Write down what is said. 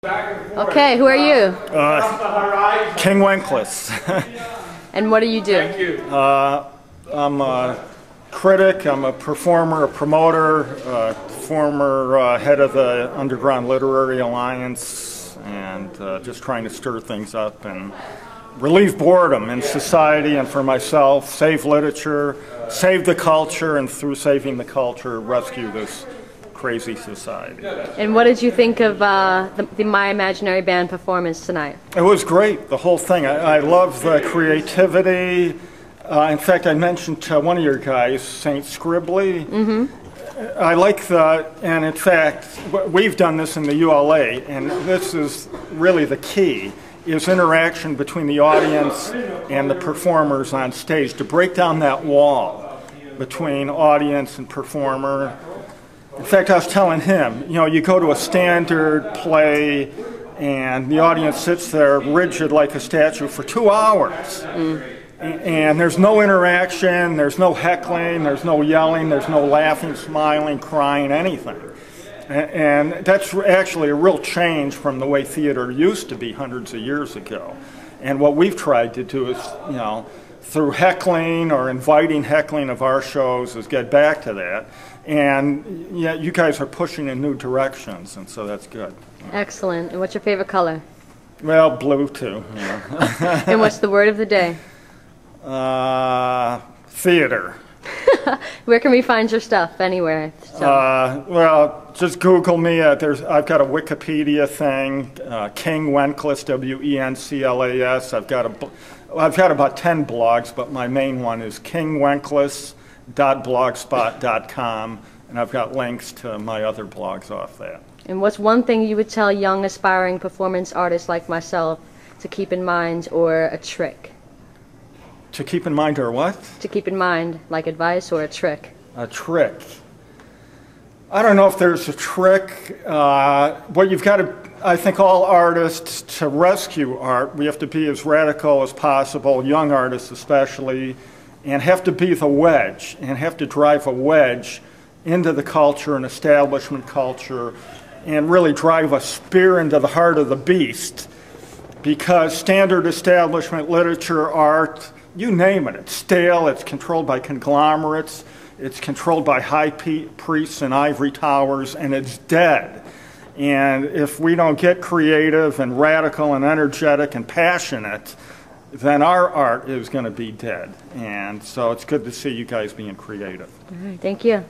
Okay, who are you? King Wenclas. And what do you do? I'm a critic, I'm a performer, a promoter, former head of the Underground Literary Alliance, and just trying to stir things up and relieve boredom in society and for myself, save literature, save the culture, and through saving the culture, rescue this crazy society. And what did you think of the My Imaginary Band performance tonight? It was great, the whole thing. I love the creativity. In fact, I mentioned to one of your guys, St. Scribbly. Mm-hmm. I like that, and in fact, we've done this in the ULA, and this is really the key, is interaction between the audience and the performers on stage, to break down that wall between audience and performer. In fact, I was telling him, you know, you go to a standard play and the audience sits there rigid like a statue for 2 hours. And there's no interaction, there's no heckling, there's no yelling, there's no laughing, smiling, crying, anything. And that's actually a real change from the way theater used to be hundreds of years ago. And what we've tried to do is, you know, through heckling or inviting heckling of our shows, is get back to that. And yeah, you guys are pushing in new directions, and so that's good. Excellent. And what's your favorite color? Well, blue too. Yeah. And what's the word of the day? Theater. Where can we find your stuff? Anywhere? So. Well, just Google me. I've got a Wikipedia thing, King Wenclas, W-E-N-C-L-A-S. I've got about 10 blogs, but my main one is kingwenclas.blogspot.com, and I've got links to my other blogs off that. And what's one thing you would tell young aspiring performance artists like myself to keep in mind, or a trick? To keep in mind, or what? To keep in mind, like advice or a trick. A trick. I don't know if there's a trick. What you've got to, I think all artists, to rescue art, we have to be as radical as possible, young artists especially, and have to be the wedge, and have to drive a wedge into the culture and establishment culture, and really drive a spear into the heart of the beast. Because standard establishment literature, art, you name it, it's stale, it's controlled by conglomerates, it's controlled by high priests in ivory towers, and it's dead. And if we don't get creative and radical and energetic and passionate, then our art is going to be dead. And so it's good to see you guys being creative. All right, thank you.